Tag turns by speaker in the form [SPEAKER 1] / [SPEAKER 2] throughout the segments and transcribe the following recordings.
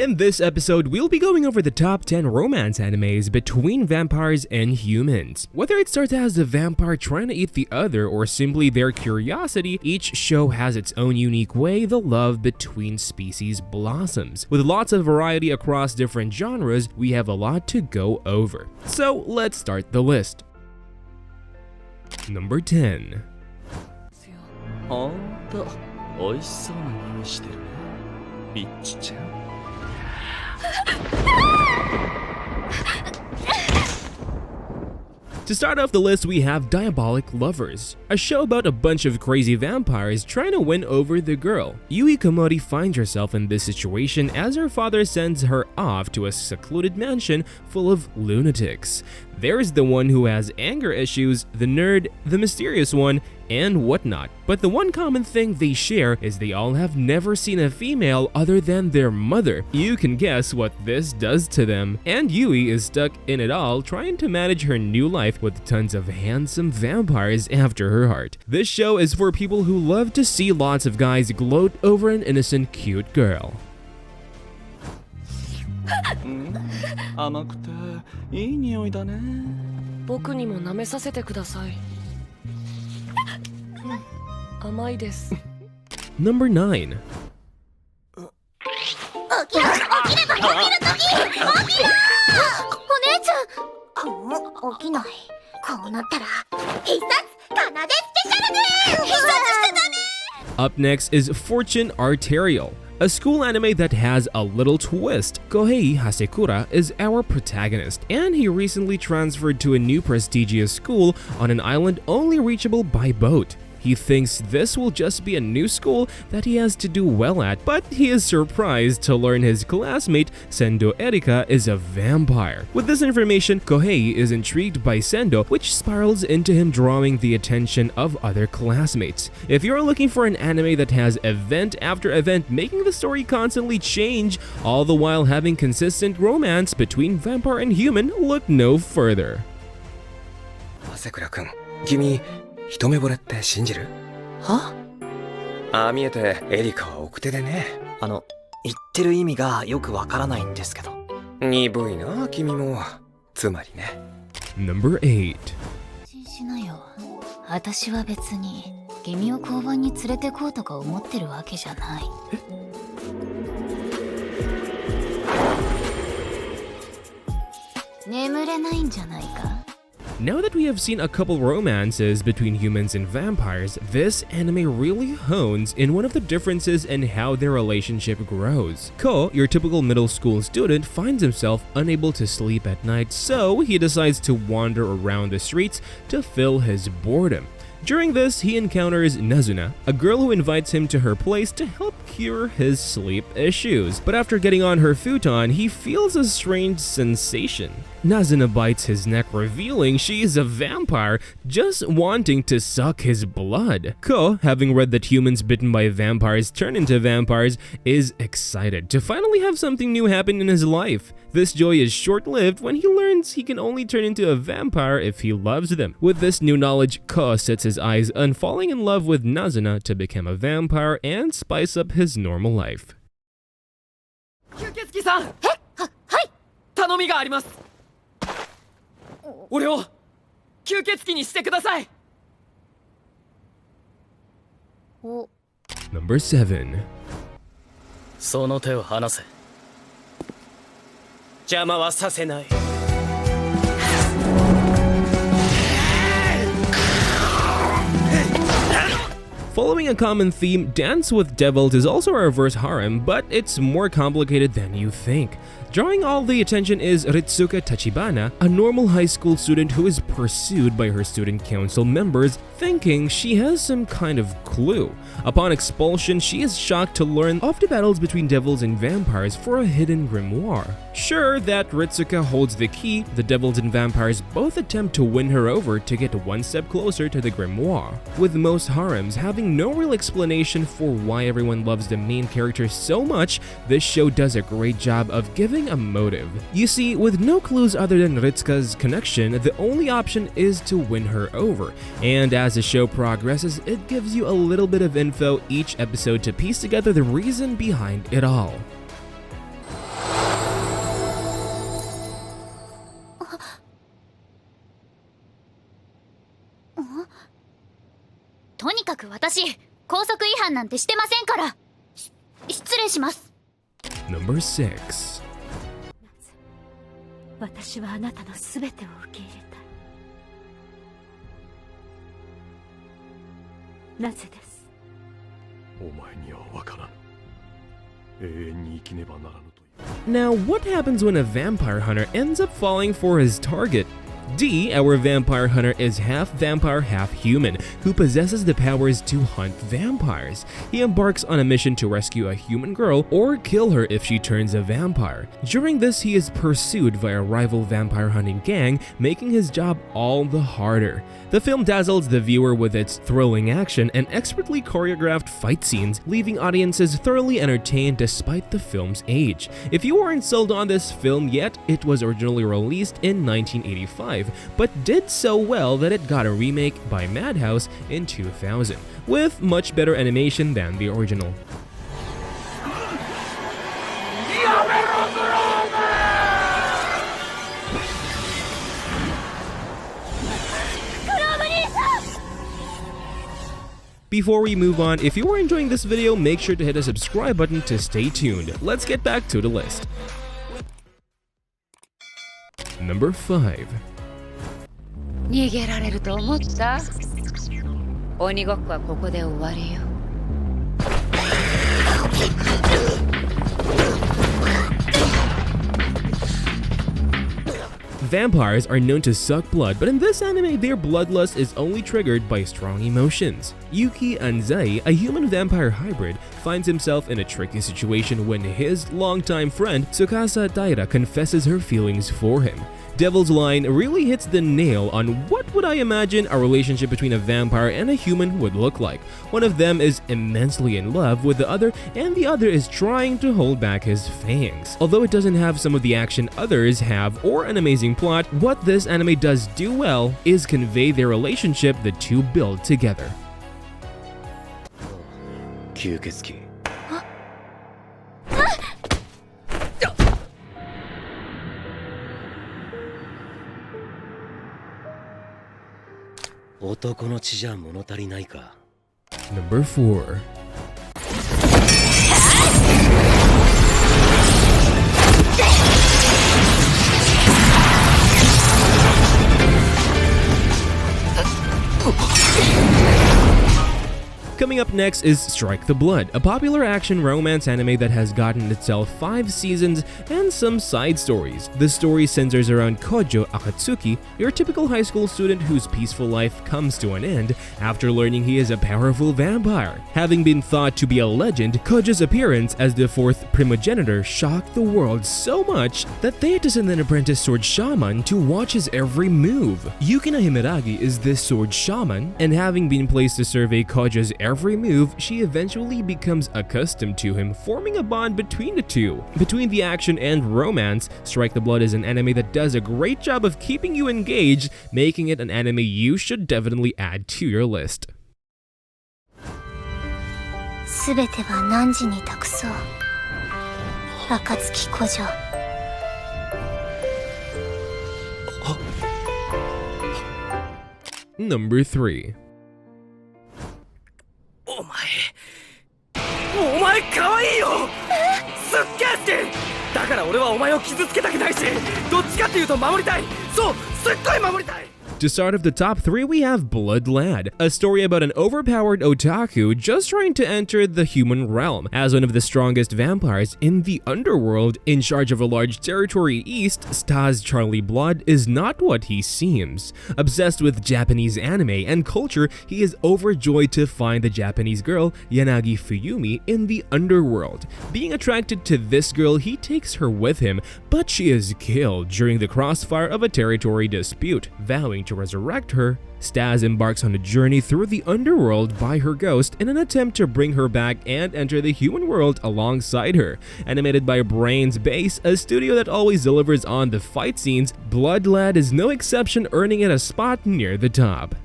[SPEAKER 1] In this episode, we'll be going over the top 10 romance animes between vampires and humans. Whether it starts as the vampire trying to eat the other or simply their curiosity, each show has its own unique way the love between species blossoms. With lots of variety across different genres, we have a lot to go over. So let's start the list. Number 10.
[SPEAKER 2] ほんと美味しそうな匂いしてるねビッチちゃん
[SPEAKER 1] To start off the list, we have Diabolik Lovers, a show about a bunch of crazy vampires trying to win over the girl. Yui Komori finds herself in this situation as her father sends her off to a secluded mansion full of lunatics. There's the one who has anger issues, the nerd, the mysterious one, and whatnot. But the one common thing they share is they all have never seen a female other than their mother. You can guess what this does to them. And Yui is stuck in it all, trying to manage her new life with tons of handsome vampires after her heart. This show is for people who love to see lots of guys gloat over an innocent, cute girl.
[SPEAKER 2] 甘くていい匂いだね
[SPEAKER 3] 僕にも舐めさせてください甘いです
[SPEAKER 1] Number 9.
[SPEAKER 4] 起きれば起きるとき起きろお姉ちゃん起きないこうなったら必殺奏でスペシャルで必殺してたね
[SPEAKER 1] Up next is Fortune Arterial, a school anime that has a little twist. Kohei Hasekura is our protagonist, and he recently transferred to a new prestigious school on an island only reachable by boat. He thinks this will just be a new school that he has to do well at, but he is surprised to learn his classmate Sendo Erika is a vampire. With this information, Kohei is intrigued by Sendo, which spirals into him drawing the attention of other classmates. If you're looking for an anime that has event after event making the story constantly change, all the while having consistent romance between vampire and human, look no further.
[SPEAKER 5] 朝倉君、君一目惚れって信じる？
[SPEAKER 6] は？
[SPEAKER 5] ああ見えてエリカは奥手でね。
[SPEAKER 6] 言ってる意味がよくわからないんですけど。
[SPEAKER 5] 鈍いな君も。つまりね。
[SPEAKER 1] Number 8.
[SPEAKER 4] しなよ。私は別に君を交番に連れてこうとか思ってるわけじゃない。眠れないんじゃないか？
[SPEAKER 1] Now that we have seen a couple romances between humans and vampires, this anime really hones in one of the differences in how their relationship grows. Ko, your typical middle school student, finds himself unable to sleep at night, so he decides to wander around the streets to fill his boredom. During this, he encounters Nazuna, a girl who invites him to her place to help cure his sleep issues. But after getting on her futon, he feels a strange sensation. Nazuna bites his neck, revealing she is a vampire, just wanting to suck his blood. Ko, having read that humans bitten by vampires turn into vampires, is excited to finally have something new happen in his life. This joy is short-lived when he learns he can only turn into a vampire if he loves them. With this new knowledge, Ko sets his eyes on falling in love with Nazuna to become a vampire and spice up his normal life.
[SPEAKER 3] 吸血鬼さんはい頼みがあります俺を吸血鬼にしてください
[SPEAKER 1] Number 7.
[SPEAKER 2] その手を離せ邪魔はさせない
[SPEAKER 1] Following a common theme, Dance with Devils is also a reverse harem, but it's more complicated than you think. Drawing all the attention is Ritsuka Tachibana, a normal high school student who is pursued by her student council members, thinking she has some kind of clue. Upon expulsion, she is shocked to learn of the battles between devils and vampires for a hidden grimoire. Sure that Ritsuka holds the key, the devils and vampires both attempt to win her over to get one step closer to the grimoire. With most harems having no real explanation for why everyone loves the main character so much, this show does a great job of giving a motive. You see, with no clues other than Ritsuka's connection, the only option is to win her over. And as the show progresses, it gives you a little bit of info each episode to piece together the reason behind it all.
[SPEAKER 4] かく私高速違反なんてしてませんから。失礼します。
[SPEAKER 1] Number 6.
[SPEAKER 7] 私はあなたのすべてを受け入れたい。なぜです？
[SPEAKER 8] お前にはわからん。永遠に生きねばならぬという。
[SPEAKER 1] Now, what happens when a vampire hunter ends up falling for his target? D, our vampire hunter, is half vampire, half human, who possesses the powers to hunt vampires. He embarks on a mission to rescue a human girl or kill her if she turns a vampire. During this, he is pursued by a rival vampire hunting gang, making his job all the harder. The film dazzles the viewer with its thrilling action and expertly choreographed fight scenes, leaving audiences thoroughly entertained despite the film's age. If you aren't sold on this film yet, it was originally released in 1985. But did so well that it got a remake by Madhouse in 2000, with much better animation than the original. Before we move on, if you are enjoying this video, make sure to hit the subscribe button to stay tuned. Let's get back to the list. Number 5.
[SPEAKER 9] 逃げられると思った？鬼ごっこはここで終わりよ。
[SPEAKER 1] Vampires are known to suck blood, but in this anime, their bloodlust is only triggered by strong emotions. Yuki Anzai, a human-vampire hybrid, finds himself in a tricky situation when his longtime friend Tsukasa Taira confesses her feelings for him. Devil's line really hits the nail on what would I imagine a relationship between a vampire and a human would look like. One of them is immensely in love with the other, and the other is trying to hold back his fangs. Although it doesn't have some of the action others have or an amazing plot, what this anime does do well is convey their relationship the two build together.
[SPEAKER 8] 吸血鬼。男の血じゃ物足りないか。
[SPEAKER 1] Number 4. Coming up next is Strike the Blood, a popular action romance anime that has gotten itself 5 seasons and some side stories. The story centers around Kojo Akatsuki, your typical high school student whose peaceful life comes to an end after learning he is a powerful vampire. Having been thought to be a legend, Kojo's appearance as the 4th primogenitor shocked the world so much that they had to send an apprentice sword shaman to watch his every move. Yukina Himeragi is this sword shaman, and having been placed to survey Kojo's every move, she eventually becomes accustomed to him, forming a bond between the two. Between the action and romance, Strike the Blood is an anime that does a great job of keeping you engaged, making it an anime you should definitely add to your list.
[SPEAKER 4] すべては汝に託そう。暁古城。
[SPEAKER 1] Number 3.
[SPEAKER 3] お前可愛いよ。すっげえ好き。だから俺はお前を傷つけたくないし、どっちかっていうと守りたい。そう、すっごい守りたい。
[SPEAKER 1] To start off the top 3, we have Bloodlust, a story about an overpowered otaku just trying to enter the human realm. As one of the strongest vampires in the underworld, in charge of a large territory east, Stas Charlie Blood is not what he seems. Obsessed with Japanese anime and culture, he is overjoyed to find the Japanese girl Yanagi Fuyumi in the underworld. Being attracted to this girl, he takes her with him, but she is killed during the crossfire of a territory dispute. Vowing to resurrect her, Stas embarks on a journey through the underworld by her ghost in an attempt to bring her back and enter the human world alongside her. Animated by Brains Base, a studio that always delivers on the fight scenes, Bloodlust is no exception, earning it a spot near the top.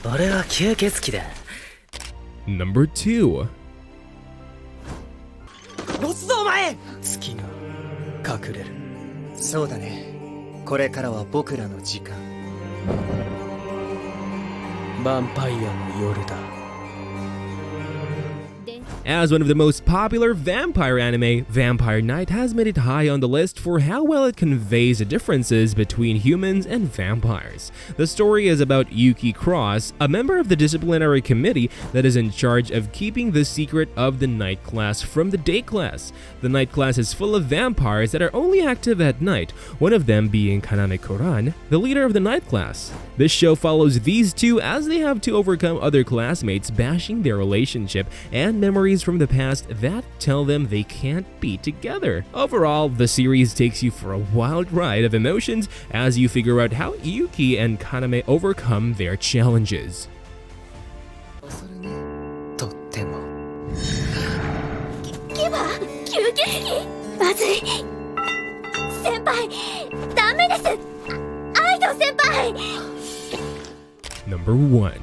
[SPEAKER 6] 俺は吸血鬼だ。
[SPEAKER 1] Number 2.
[SPEAKER 3] ロスお前月が隠れる。
[SPEAKER 6] そうだね。これからは僕らの時間。
[SPEAKER 3] ヴァンパイアの夜だ。
[SPEAKER 1] As one of the most popular vampire anime, Vampire Knight has made it high on the list for how well it conveys the differences between humans and vampires. The story is about Yuki Cross, a member of the disciplinary committee that is in charge of keeping the secret of the night class from the day class. The night class is full of vampires that are only active at night, one of them being Kaname Koran, the leader of the night class. This show follows these two as they have to overcome other classmates bashing their relationship and memories from the past that tell them they can't be together. Overall, the series takes you for a wild ride of emotions as you figure out how Yuki and Kaname overcome their challenges.
[SPEAKER 6] とっても。
[SPEAKER 4] 牙吸血鬼まずい。先輩ダメです。アイド先輩。
[SPEAKER 1] Number 1.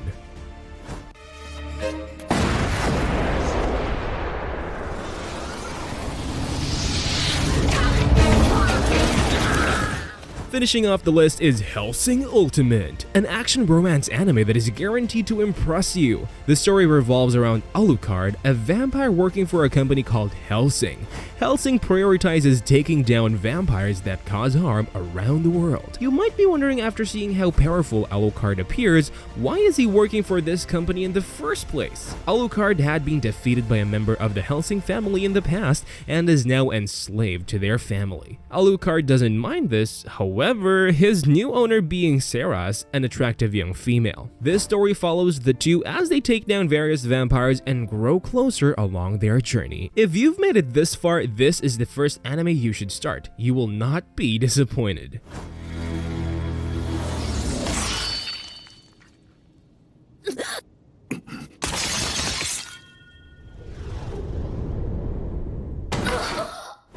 [SPEAKER 1] Finishing off the list is Hellsing Ultimate, an action romance anime that is guaranteed to impress you. The story revolves around Alucard, a vampire working for a company called Hellsing. Hellsing prioritizes taking down vampires that cause harm around the world. You might be wondering, after seeing how powerful Alucard appears, why is he working for this company in the first place? Alucard had been defeated by a member of the Hellsing family in the past and is now enslaved to their family. Alucard doesn't mind this, however, his new owner being Saras, an attractive young female. This story follows the two as they take down various vampires and grow closer along their journey. If you've made it this far, this is the first anime you should start. You will not be disappointed.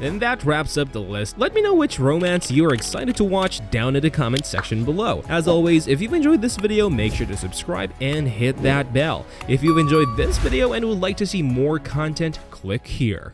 [SPEAKER 1] And that wraps up the list. Let me know which romance you are excited to watch down in the comment section below. As always, if you've enjoyed this video, make sure to subscribe and hit that bell. If you've enjoyed this video and would like to see more content, click here.